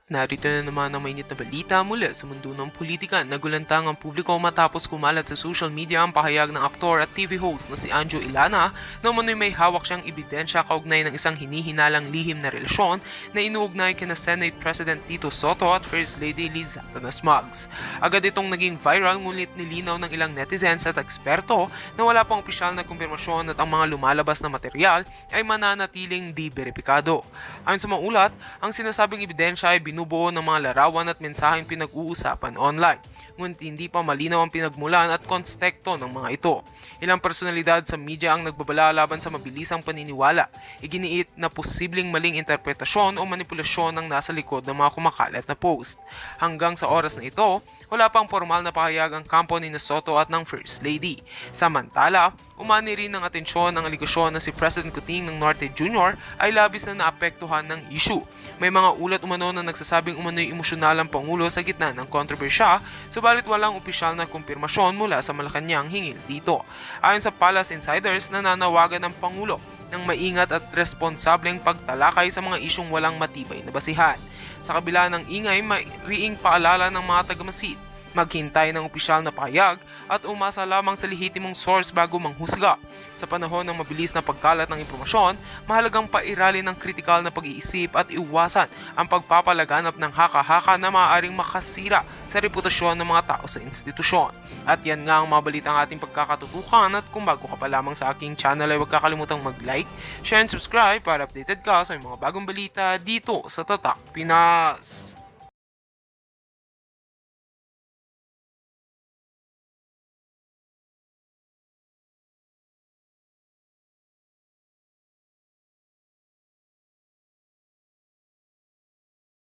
Narito na naman ang mainit na balita mula sa mundo ng politika. Nagulantang ang publiko matapos kumalat sa social media ang pahayag ng aktor at TV host na si Anjo Ilana na umano'y may hawak siyang ebidensya kaugnay ng isang hinihinalang lihim na relasyon na inuugnay kina Senate President Tito Soto at First Lady Liza Tanas Maggs. Agad itong naging viral ngunit nilinaw ng ilang netizens at eksperto na wala pang opisyal na kumpirmasyon at ang mga lumalabas na material ay mananatiling di beripikado. Ayon sa mga ulat, ang sinasabing ebidensya ay binubuo ng mga larawan at mensaheng pinag-uusapan online, ngunit hindi pa malinaw ang pinagmulan at konteksto ng mga ito. Ilang personalidad sa media ang nagbabala laban sa mabilisang paniniwala. Iginiit na posibleng maling interpretasyon o manipulasyon ang nasa likod ng mga kumakalat na post. Hanggang sa oras na ito, wala pang formal na pahayag ang kampo ni Soto at ng First Lady. Samantala, umani rin ng atensyon ang aligasyon na si President Kuting ng Norte Jr. ay labis na naapektuhan ng issue. May mga ulat umano na nagsasabing umano'y emosyonal ang Pangulo sa gitna ng kontrobersya, subalit walang opisyal na kumpirmasyon mula sa Malacanang hingil dito. Ayon sa Palace Insiders, nananawagan ng Pangulo ng maingat at responsableng pagtalakay sa mga isyong walang matibay na basihan. Sa kabila ng ingay, mayroong paalala ng mga tagamasid, maghintay ng opisyal na pahayag at umasa lamang sa lehitimong source bago manghusga. Sa panahon ng mabilis na pagkalat ng impormasyon, mahalagang pairalin ng kritikal na pag-iisip at iwasan ang pagpapalaganap ng haka-haka na maaaring makasira sa reputasyon ng mga tao sa institusyon. At yan nga ang mga balitang ating pagkakatutukan, at kung bago ka pa lamang sa aking channel ay huwag kakalimutang mag-like, share and subscribe para updated ka sa mga bagong balita dito sa Tatak Pinas.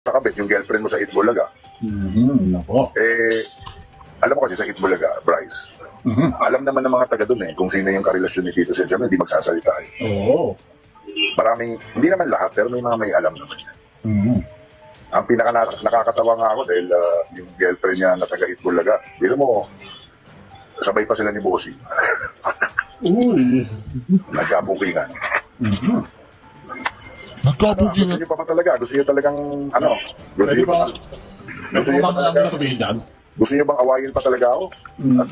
Nakabit yung girlfriend mo sa Itbulaga. Nako. Alam mo kasi sa Itbulaga, Bryce, alam naman ng mga taga doon kung sino yung karelasyon ni Tito Sen. Siyempre, hindi magsasalita Oo. Maraming, hindi naman lahat, pero may mga may alam naman yan. Ang pinaka nakakatawa nga ako dahil yung girlfriend niya na taga Itbulaga, biro mo, sabay pa sila ni Bossy. Uy. Nagkabukingan. Gusto Nagkabuking. niyo pa ba talaga? Gusto niyo talagang, gusto Pwede niyo ba? gusto niyo pa Ano talaga, na sabihin yan? gusto niyo bang awayin pa talaga ako? At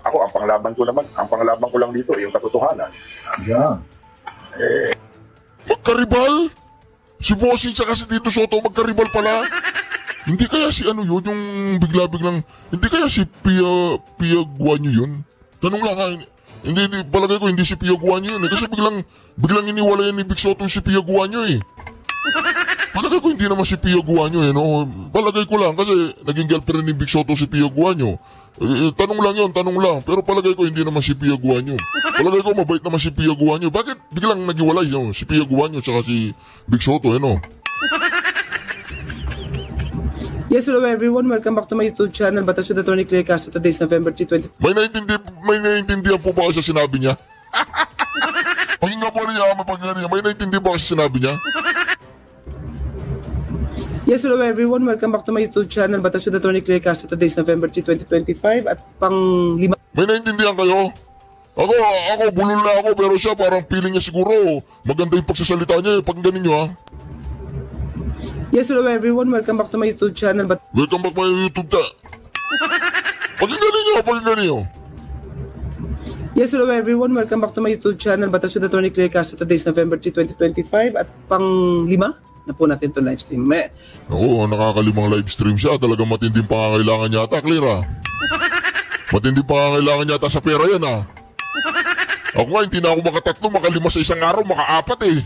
ako, ang panglaban ko lang dito, yung katotohanan. Yan. Magkaribal? Si Bossing tsaka si Tito Soto magkaribal pala? Hindi kaya si ano yun, yung bigla-biglang, hindi kaya si Pia Guanyo yun? Tanong lang ha, hindi, palagay ko hindi si Pia Guanyo yun kasi biglang iniwalayan ni Big Soto si Pia Guanyo Palagay ko hindi naman si Pia Guanyo no? Palagay ko lang kasi naging girlfriend ni Big Soto si Pia Guanyo. Tanong lang yun, tanong lang. Pero palagay ko hindi naman si Pia Guanyo. Palagay ko mabait naman si Pia Guanyo. Bakit biglang nagiwalay si Pia Guanyo tsaka si Big Soto no? Yes, hello everyone. Welcome back to my YouTube channel, Batas with Attorney Claire Castro. Today is November 3, 20... May naiintindihan po ba sa sinabi niya? Pakinggan po niya, mapagkakanya. May naiintindihan ba sa sinabi niya? Yes, hello everyone. Welcome back to my YouTube channel, Batas with Attorney Claire Castro. Today is November 3, 2025 at pang-5... May naiintindihan kayo? Ako, bulol na ako pero siya parang feeling niya siguro maganda yung pagsasalita niya. Pakinggan niyo ha. Yes, hello everyone. Welcome back to my YouTube channel, Welcome back my YouTube ta. Pakinggan niyo. Yes, hello everyone. Welcome back to my YouTube channel, Batas with Attorney Claire Castro. Today is November 3, 2025 at pang-5 na po natin itong live stream. Oo, nakakalimang live stream siya. Talagang matinding pangangailangan yata, Clear. Matinding pangangailangan yata sa pera yan Ako nga, hindi na ako makatatlo, makalima sa isang araw, makaapat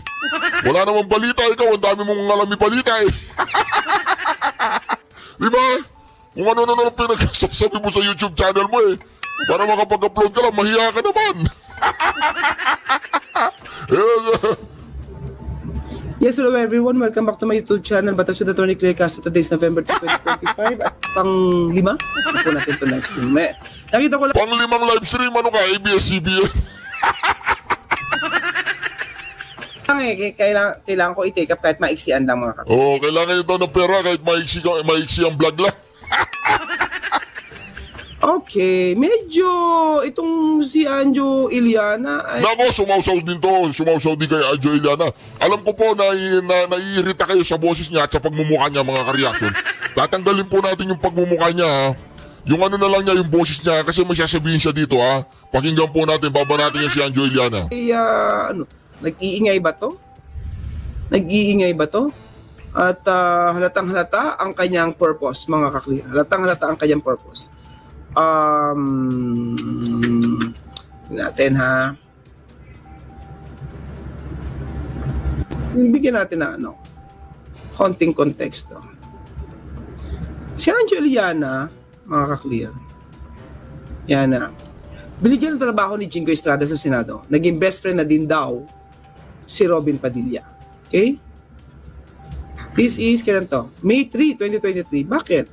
Wala namang balita, ikaw, ang dami mong ngalami balita Diba? Kung ano pinagsasabi mo sa YouTube channel mo para makapag-upload ka lang, mahiya ka naman. Yes, hello everyone. Welcome back to my YouTube channel, Batas with Attorney Claire Castro. Today is November 2, 2025 at pang-5 na po natin itong live stream. Nakita ko lang... Pang-5 live stream, ano ka, ABS-CBN? Kailangan ko i-take up kahit maiksian lang mga kapatid. Oo, kailangan ito ng pera kahit maiksi ang vlog lang. Okay, medyo itong si Anjo Iliana ay... Nako, sumausaw din to. Sumausaw din kay Anjo Iliana. Alam ko po na naiirita kayo sa boses niya at sa pagmumukha niya, mga kareaksyon. Tatanggalin po natin yung pagmumukha niya, ha. Yung ano na lang niya, yung boses niya, kasi may sasabihin siya dito, ha. Pakinggan po natin, baba natin yan si Anjo Iliana. Ay, nag-iingay ba to? Nag-iingay ba to? At halatang halata ang kanyang purpose, mga kakli. Halatang halata ang kanyang purpose. Natin, ha. Bigyan natin na konting konteksto. Si Anjo Iliana, mga kakliyan, yan binigyan ng trabaho ni Jingo Estrada sa Senado. Naging best friend na din daw si Robin Padilla. Okay? This is, kailan to? May 3, 2023. Bakit?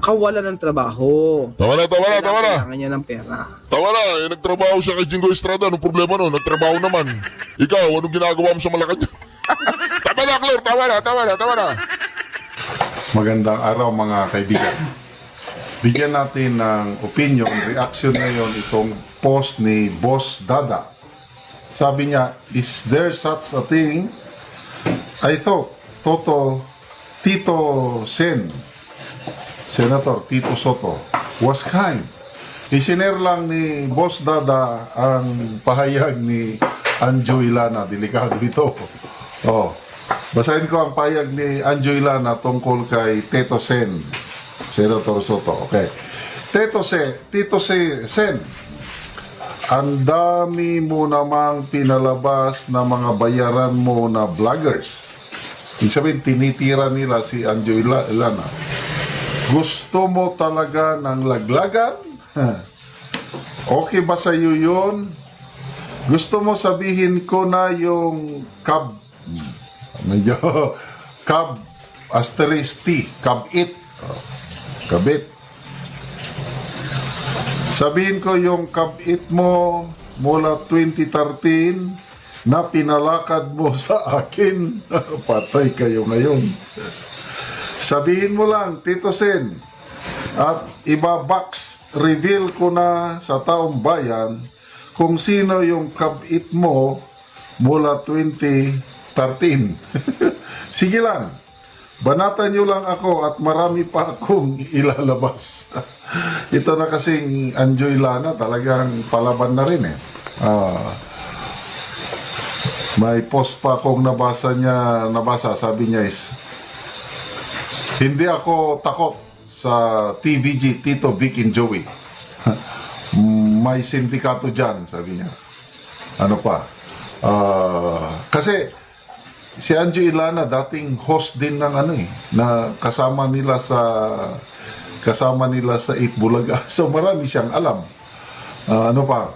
Kawalan ng trabaho. Tama na. Kailangan niya ng pera. Tama na, nagtrabaho siya kay Jingo Estrada. Anong problema no? Nagtrabaho naman. Ikaw, anong ginagawa mo sa Malacanang? Tama na, Claire. Tama na. Magandang araw mga kaibigan. Bigyan natin ng opinion, reaction ngayon itong post ni Boss Dada. Sabi niya, is there such a thing? I thought, Tito Sen, Senator Tito Soto, was kind. Isinare lang ni Boss Dada ang pahayag ni Anjo Iliana. Delikado ito. Basahin ko ang pahayag ni Anjo Iliana tungkol kay Tito Sen, Senator Soto. Okay. Tito Sen, ang dami mo namang pinalabas na mga bayaran mo na vloggers. Ibig sabihin, tinitira nila si Anjo Iliana. Gusto mo talaga ng laglagan? Okay ba sa iyo yun? Gusto mo sabihin ko na yung medyo asterisk T, kabit. Sabihin ko yung kabit mo mula 2013 na pinalakad mo sa akin. Patay kayo ngayon. Sabihin mo lang, Tito Sen, at ibabox reveal ko na sa taong bayan kung sino yung kabit mo mula 2013. Sige lang, banatan nyo lang ako at marami pa akong ilalabas. Ito na kasing Anjo Iliana, talagang palaban na rin eh. May post pa akong nabasa, sabi niya is, hindi ako takot sa TVG, Tito, Vic, and Joey. May sindikato dyan, sabi niya. Ano pa? Kasi si Anjo Iliana dating host din ng na kasama nila sa Itbulaga. So marami siyang alam. Ano pa?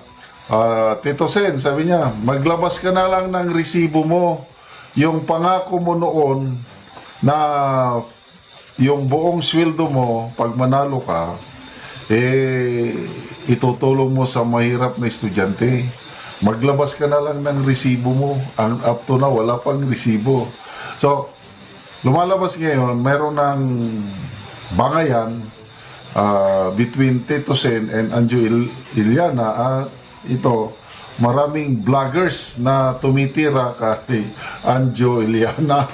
Tito Sen, sabi niya, maglabas ka na lang ng resibo mo. Yung pangako mo noon na yung buong sweldo mo, pag manalo ka, itutulong mo sa mahirap na estudyante. Maglabas ka na lang ng resibo mo. Ang up to na, wala pang resibo. So, lumalabas ngayon, mayroon ng bangayan between Tito Sen and Anjo Iliana at ito, maraming vloggers na tumitira kay Anjo Iliana.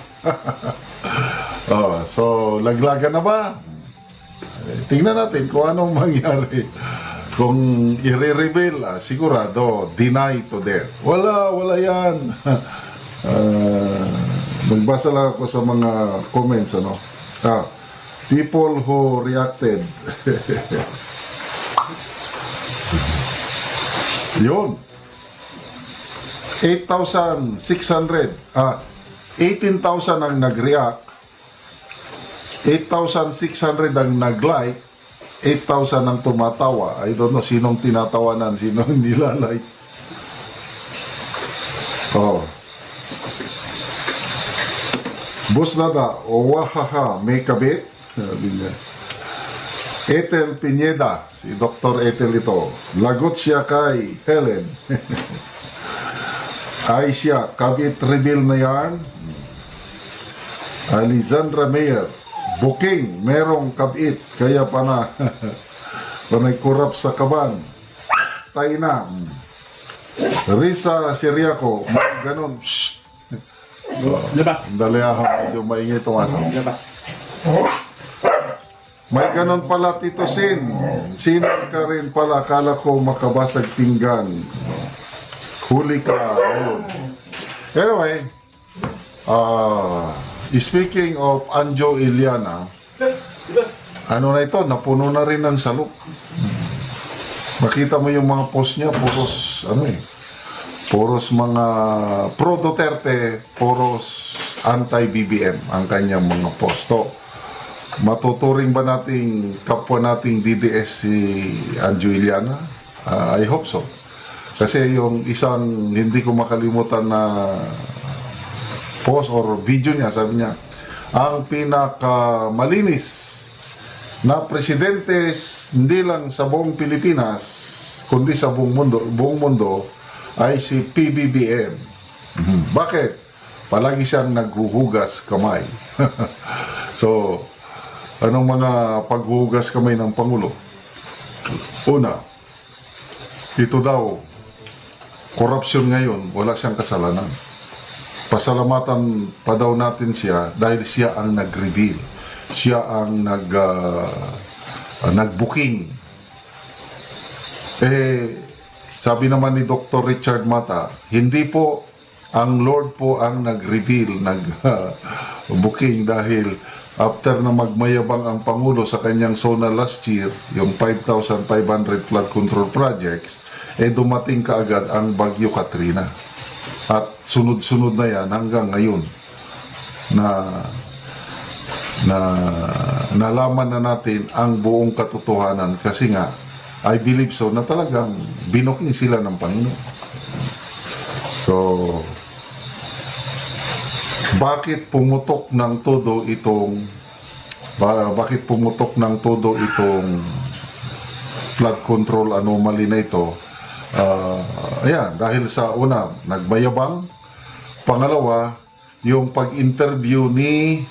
So, laglagan na ba? Tingnan natin kung anong mangyari. Kung i-reveal, sigurado, deny to death. Wala yan. Nagbasa lang ako sa mga comments, people who reacted. Yun. 8,600. 18,000 ang nag-react. 8,600 ang nag-like, 8,000 ang tumatawa. I don't know sinong tinatawanan, sinong nilalike. Boss Dada, wahaha, may kabit? Ethel Pineda, si Dr. Ethel ito. Lagot siya kay Helen. Ay siya, kabit reveal na yan. Alexandra Mayer, Booking, merong kabit, kaya pa na panay kurap sa kaban. Tayo na. Risa Siriaco, ganun. Shh. Labas. Dali ako, medyo maingay tumasok. Labas. May ganun pala, Tito Sin. Sinal ka rin pala, akala ko makabasag pinggan. Huli ka. Ayun. Anyway, speaking of Anjo Iliana, ano na ito, napuno na rin ng salok. Makita mo yung mga post niya, puros, puros mga pro-Duterte, puros anti-BBM ang kanyang mga posto. Matuturing ba nating kapwa nating DDS si Anjo Iliana? I hope so. Kasi yung isang hindi ko makalimutan na post or video niya, sabi niya, ang pinakamalinis na presidente hindi lang sa buong Pilipinas, kundi sa buong mundo ay si PBBM. Bakit? Palagi siyang naghuhugas kamay. So, anong mga paghuhugas kamay ng Pangulo? Una, ito daw, korupsyon ngayon, wala siyang kasalanan. Pasalamatan pa daw natin siya dahil siya ang nag-reveal. Siya ang nag-booking. Sabi naman ni Dr. Richard Mata, hindi po ang Lord po ang nag-reveal, nag-booking dahil after na magmayabang ang Pangulo sa kanyang SONA last year, yung 5,500 flood control projects, dumating kaagad ang Bagyo Katrina. At sunod-sunod na yan hanggang ngayon na nalaman na natin ang buong katotohanan kasi nga, I believe so, na talagang binuking sila ng Panginoon. So, bakit pumutok ng todo itong flood control anomaly na ito? Ayan, dahil sa una, nagmayabang. Pangalawa, yung pag-interview ni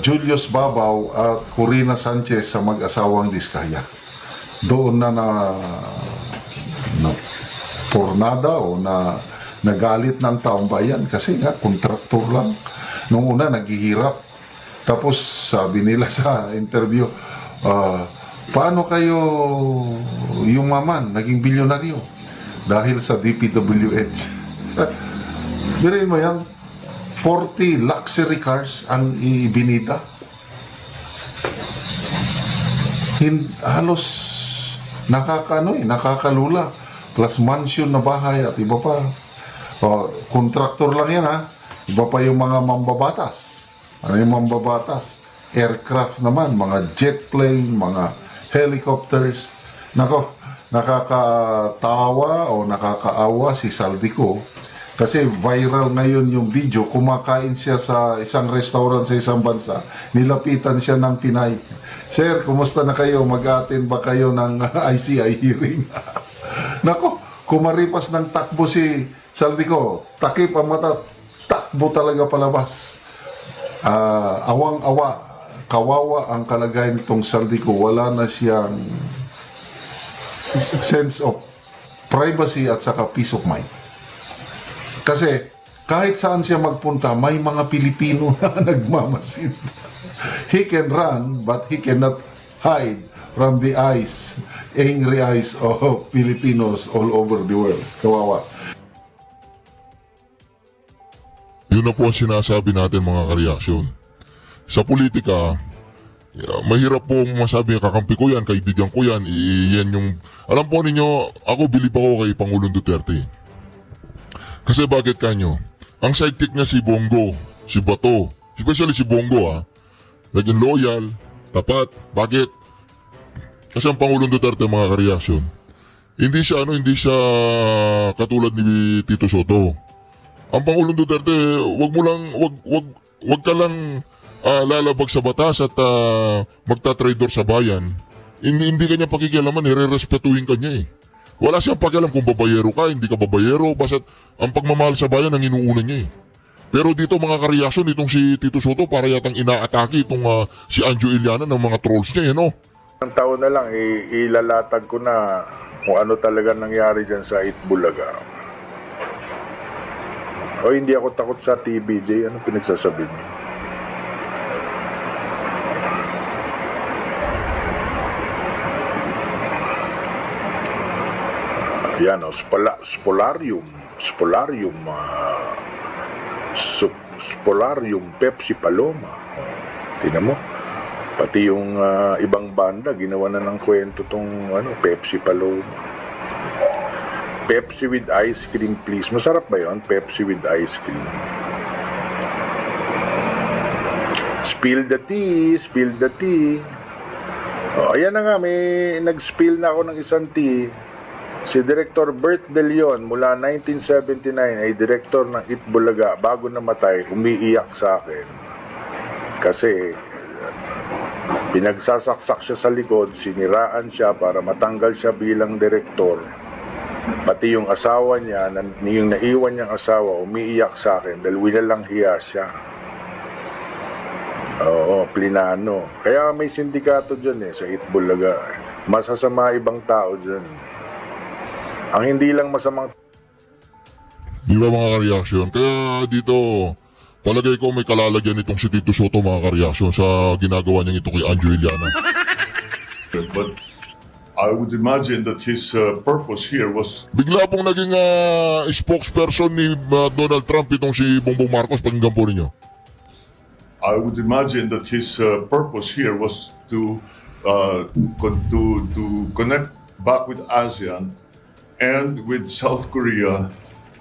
Julius Babaw at Corina Sanchez sa mag-asawang Diskaya. Doon na pornada o na nagalit ng taong bayan kasi nga kontraktor lang. Nung una naghihirap. Tapos sabi nila sa interview, paano kayo yumaman, naging bilyonaryo? Dahil sa DPWH. Birin mo yan, 40 luxury cars ang ibinida. Halos nakakalula. Plus mansion na bahay at iba pa. Kontraktor lang yan, ha. Iba pa yung mga mambabatas. Ano yung mambabatas? Aircraft naman, mga jet plane, mga helicopters. Nako, nakakatawa o nakakaawa si Saldico kasi viral ngayon yung video, kumakain siya sa isang restaurant sa isang bansa, nilapitan siya ng Pinay. Sir, kumusta na kayo? Mag-attend ba kayo ng ICI hearing? Nako, kumaripas ng takbo si Saldico, takip ang mata, takbo talaga palabas. Awang-awa, kawawa ang kalagayan nitong Saldico, wala na siyang sense of privacy at saka peace of mind. Kasi kahit saan siya magpunta, may mga Pilipino na nagmamasid. He can run, but he cannot hide from the eyes, angry eyes of Filipinos all over the world. Kawawa. Yun na po ang sinasabi natin mga kareaksyon. Sa politika, mahirap po masabi kakampi ko yan, kaibigan ko yan, yan yung... Alam po ninyo, ako bilib ako kay Pangulong Duterte. Kasi bakit kanyo? Ang sidekick niya si Bongo, si Bato, especially si Bongo naging loyal, tapat. Bakit? Kasi ang Pangulong Duterte mga kareaksyon, hindi siya katulad ni Tito Soto. Ang Pangulong Duterte, wag ka lang lalabag sa batas at magta-traitor sa bayan. Hindi kanya pakikialaman, re-respetuhin kanya . Wala siyang pakialam kung babayero ka, hindi ka babayero, basta ang pagmamahal sa bayan ang inuuna niya . Pero dito mga kareaksyon, itong si Tito Soto para yatang inaatake itong si Anjo Iliana ng mga trolls niya, no? Ang taon na lang, ilalatag ko na kung ano talaga nangyari dyan sa Itbulaga. O hindi ako takot sa TBJ, ano pinagsasabi niyo? Yan o, Spolarium Pepsi Paloma. Tingnan mo. Pati yung ibang banda, ginawa na ng kwento tong Pepsi Paloma. Pepsi with ice cream, please. Masarap ba yun? Pepsi with ice cream. Spill the tea, spill the tea. Oh, ayan na nga, may nag-spill na ako ng isang tea. Si Director Bert De Leon mula 1979 ay director ng Itbulaga. Bago namatay, umiiyak sa akin. Kasi pinagsasaksak siya sa likod, siniraan siya para matanggal siya bilang direktor. Pati yung asawa niya, yung naiwan niyang asawa, umiiyak sa akin dahil winalang hiya siya. Oo, plinano. Kaya may sindikato dyan sa Itbulaga. Masasama ibang tao dyan. Ang hindi lang masamang... Di ba mga kareaksyon? Kaya dito, palagay ko may kalalagyan itong si Tito Soto mga kareaksyon sa ginagawa niya ito kay Anjo Iliana. But I would imagine that his purpose here was Bigla pong naging spokesperson ni Donald Trump itong si Bongbong Marcos. Pakinggan po ninyo. I would imagine that his purpose here was to connect back with ASEAN and with South Korea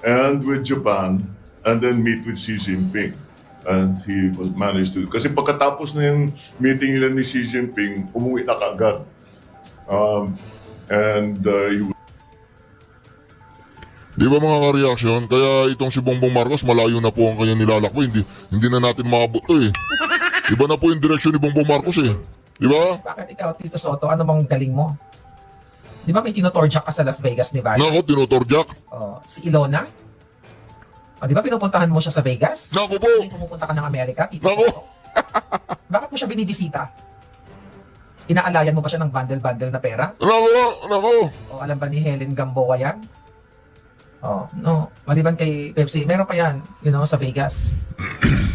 and with Japan and then meet with Xi Jinping. And he was managed to... Kasi pagkatapos na yung meeting nila ni Xi Jinping, umuwi na kaagad. Di ba mga kareaksyon? Kaya itong si Bongbong Marcos malayo na po ang kanyang nilalakbo. Hindi na natin maabot to eh. Iba na po yung direksyon ni Bongbong Marcos eh. Di ba? Bakit ikaw, Tito Soto, ano bang galing mo? Di ba may tinotorjak ka sa Las Vegas, di ba? Nako, tinotorjak. Oh, si Ilona? Oh, di ba pinupuntahan mo siya sa Vegas? Nako po. Hindi pumupunta ka ng Amerika, Tito Nako. Soto? Bakit mo siya binibisita? Inaalayan mo ba siya ng bundle-bundle na pera? Nako. O alam ba ni Helen Gamboa yan? Oh, no. Maliban kay Pepsi, meron pa yan, sa Vegas.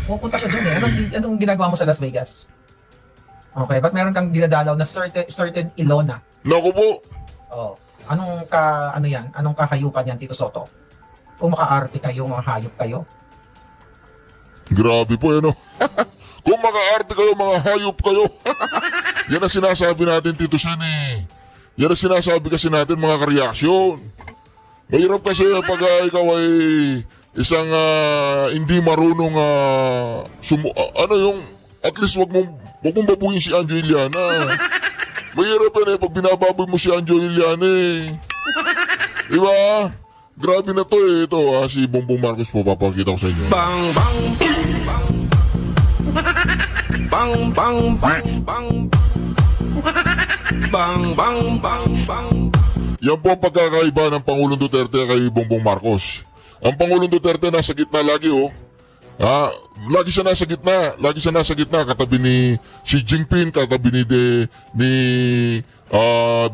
Pupunta siya dun eh. Anong ginagawa mo sa Las Vegas? Okay, ba't meron kang dinadalaw na certain Ilona? Nako po. Oh, anong kakayupan yan, Tito Soto? Kung makaarte kayo, mga hayop kayo. Grabe po yan, no? Kung makaarte kayo, mga hayop kayo. Yan ang sinasabi natin, Tito Sen, eh. Yan ang sinasabi kasi natin, mga kareaksyon. Mahirap kasi pag ikaw ay isang hindi marunong at least wag mong babuhin si Anjo Iliana. Mahirap yan eh pag binababoy mo si Anjo Iliana eh. Diba? Grabe na to eh. Ito si Bongbong Marcos po, papakita ko sa inyo. Bang bang bang bang bang bang bang bang bang bang. Yan po ang pagkakaiba ng Pangulong Duterte kay Bongbong Marcos. Ang Pangulong Duterte nasa gitna lagi oh. Lagi siya nasa gitna, katabi ni Xi Jinping, katabi ni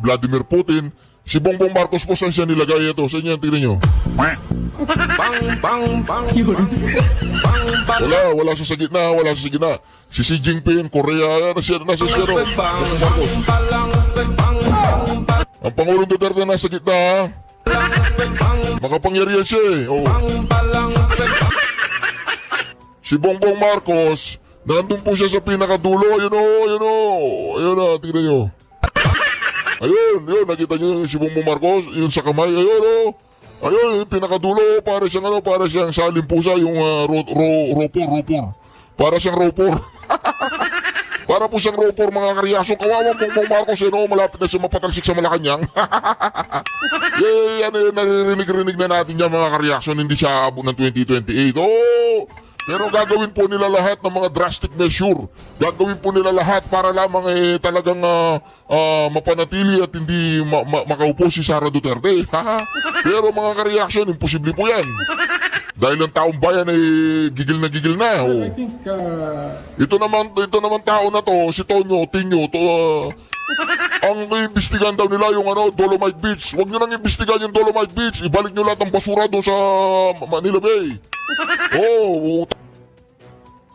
Vladimir Putin. Si Bongbong Marcos po saan siya nilagay ito? Saan yan? Tignan nyo. Bang bang bang bang. Wala siya sa gitna. Si Xi Jinping, Korea, nasa siya ro. Ang Pangulong Duterte nasa gitna ha. Makapangyarihan siya eh. Oh. Si Bongbong Marcos, nandun po siya sa pinakadulo. Ayun o, tignan nyo. Ayun, nakita nyo si Bongbong Marcos, yun sa kamay, ayun o. Ayun, yung pinakadulo, para siyang salimpusa, yung ropor. Para siyang ropor. Para po siyang ropor, mga karyasong kawawang Bongbong Marcos, malapit na siya mapatalsik sa Malacanang. Yan, naririnig na natin yan, mga karyasong, hindi siya aabot ng 2028. Oh! Pero gagawin po nila lahat ng mga drastic measure. Gagawin po nila lahat para lamang talagang mapanatili at hindi makaupo si Sara Duterte. Pero mga ka-reaction, imposible po yan. Dahil ang taong bayan ay gigil na. Oh. I think, Ito naman tao na to, si Tonyo, to, ang iimbestigahan daw nila yung Dolomite Beach. Huwag nyo nang iimbestigahan yung Dolomite Beach. Ibalik nyo lahat ng basura doon sa Manila Bay.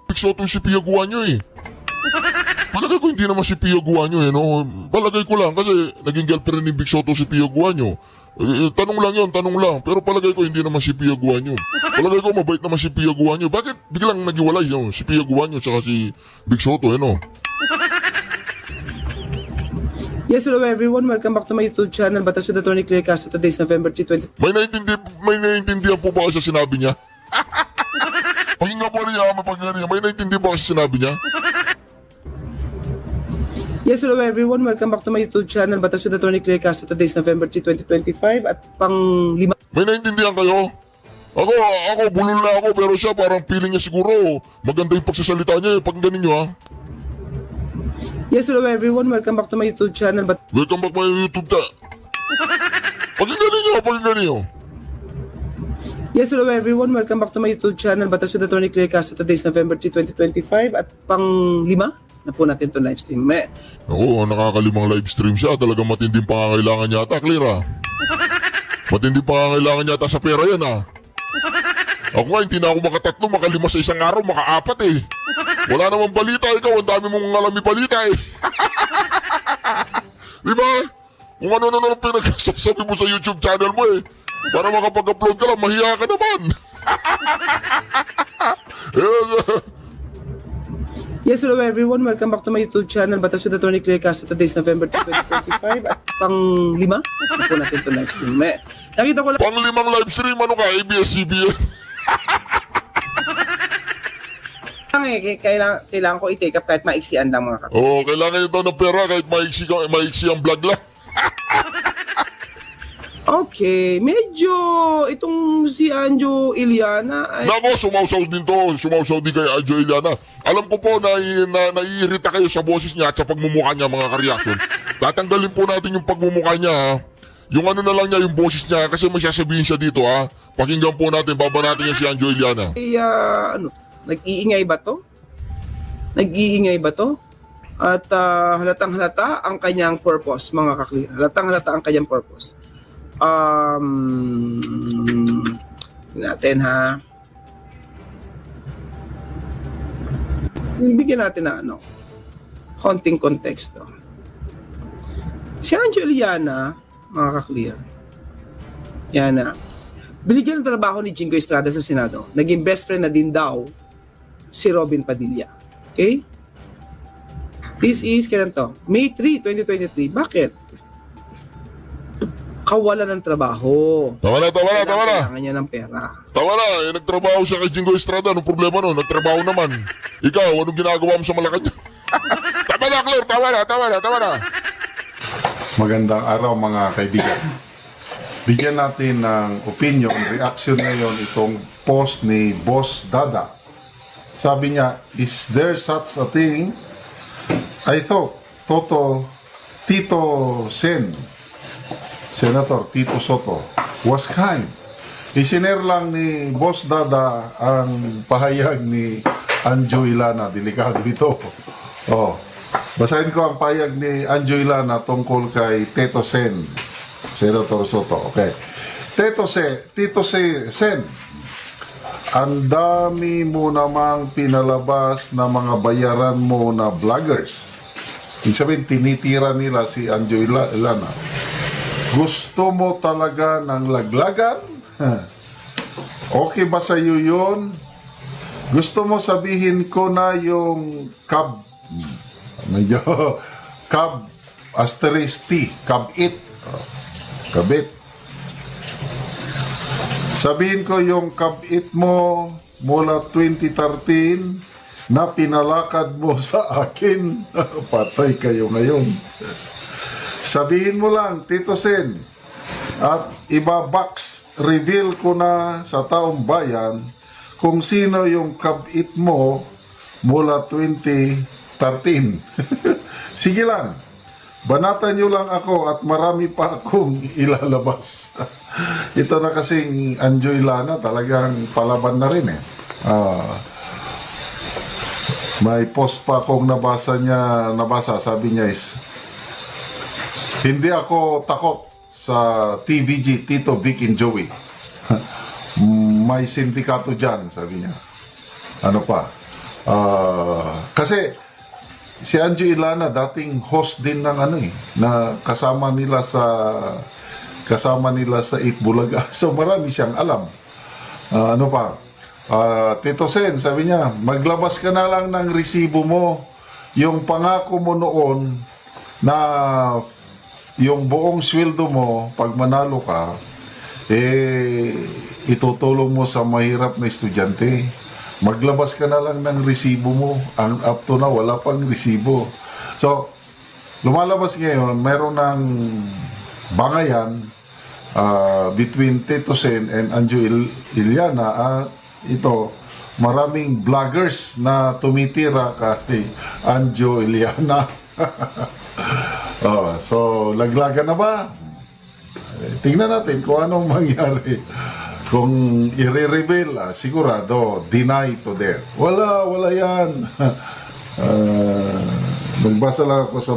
Big Soto yung si Pia Guanyo eh. Palagay ko hindi naman si Pia Guanyo eh, no? Palagay ko lang kasi naging girlfriend ni Big Soto si Pia Guanyo. Tanong lang. Pero palagay ko hindi naman si Pia Guanyo. Palagay ko mabait naman si Pia Guanyo. Bakit biglang nagiwalay yun? Si Pia Guanyo saka si Big Soto, eh, no? Yes, hello everyone. Welcome back to my YouTube channel, Batas with Attorney Claire Castro. Today is November 3, 20... May naiintindihan po ba kasi sinabi niya? Pakinggan po niya, may naiintindihan ba kasi sinabi niya? Yes, hello everyone. Welcome back to my YouTube channel, Batas with Attorney Claire Castro. Today is November 3, 2025 at pang-5... May naiintindihan kayo? Ako, bulol na ako pero siya parang feeling niya siguro maganda yung pagsasalita niya eh. Pakinggan ninyo ha. Yes, hello everyone. Welcome back to my YouTube channel, Welcome back my YouTube ta. Pakinggan ninyo. Yes, hello everyone. Welcome back to my YouTube channel, Batas with Attorney Claire Castro. Today is November 3, 2025 at pang-5 na po natin itong live stream. Oo, nakakalimang live stream siya. Talagang matinding pangangailangan yata, Clear. Matinding pangangailangan yata sa pera yan ha. Ako nga, hindi na ako makatatlo, makalima sa isang araw, makaapat eh. Wala namang balita, ikaw, ang dami mong alami balita eh. Diba? Kung ano na lang pinagsasabi mo sa YouTube channel mo eh. Para makapag-upload ka lang, mahiya ka naman. Yes, hello everyone. Welcome back to my YouTube channel, Batas with Attorney Claire Castro. Today is November 2, 2025 at pang-5 na po natin itong live stream. Nakita ko lang... Pang-5 live stream, ano ka, ABS-CBN? Kailangan ko i-take up kahit maiksian lang mga kapatid. Oo, kailangan ito ng pera kahit maiksi ang vlog lang. Okay, medyo itong si Anjo Iliana ay... Nako, sumausaw din kay Anjo Iliana. Alam ko po na naiirita kayo sa boses niya at sa pagmumukha niya mga kareaksyon. Tatanggalin po natin yung pagmumukha niya ha. Yung ano na lang niya, yung boses niya kasi may sasabihin siya dito ha. Pakinggan po natin, baba natin yan si Anjo Iliana. Nag-iingay ba to? At halatang halata ang kanyang purpose mga kaklir. Halatang halata ang kanyang purpose. Natin ha. Bigyan natin na konting konteksto. Si Anjo Iliana, mga kaklir, yan na. Binigyan ng trabaho ni Jingo Estrada sa Senado. Naging best friend na din daw si Robin Padilla. Okay? This is, kailan to? May 3, 2023. Bakit? Kawalan ng trabaho. Tama na. Kailangan niya ng pera. Tama na, nagtrabaho siya kay Jingo Estrada. Anong problema no? Nagtrabaho naman. Ikaw, anong ginagawa mo sa Malacanang? Tama na, Claire. Tama na. Magandang araw mga kaibigan. Bigyan natin ng opinion, reaction ngayon itong post ni Boss Dada. Sabi niya, is there such a thing? I thought Tito Sen, Senator Tito Soto, was kind. Isinare lang ni Boss Dada ang pahayag ni Anjo Iliana. Delikado ito. Basahin ko ang pahayag ni Anjo Iliana tungkol kay Tito Sen, Senator Soto. Okay. Tito Sen, ang dami mo namang pinalabas na mga bayaran mo na vloggers. Ibig sabihin, tinitira nila si Anjo Iliana. Gusto mo talaga ng laglagan? Okay ba sa iyo yun? Gusto mo sabihin ko na yung kabit. Sabihin ko yung kabit mo mula 2013 na pinalakad mo sa akin. Patay kayo ngayon. Sabihin mo lang, Tito Sen, at ibabox reveal ko na sa taong bayan kung sino yung kabit mo mula 2013. Sige lang, banatan nyo lang ako at marami pa akong ilalabas. ito na kasing Anjo Ilana talagang palaban na rin eh. May post pa akong nabasa, sabi niya is, hindi ako takot sa TVG, Tito, Vic, and Joey. May sindikato dyan, sabi niya. Ano pa? Kasi si Anjo Ilana dating host din ng na kasama nila sa Eat Bulaga. So marami siyang alam. Ano pa? Tito Sen, sabi niya, maglabas ka na lang ng resibo mo. Yung pangako mo noon na yung buong sweldo mo pag manalo ka, itutulong mo sa mahirap na estudyante. Maglabas ka na lang ng resibo mo. Ang up to now, wala pang resibo. So, lumalabas ngayon, meron ng bangayan between Tito Sen and Anjo Iliana at ito, maraming vloggers na tumitira kay Anjo Iliana. So, laglagan na ba? Tingnan natin kung anong mangyari. Kung i-reveal, sigurado, deny to death. Wala yan. Nagbasa lang ako sa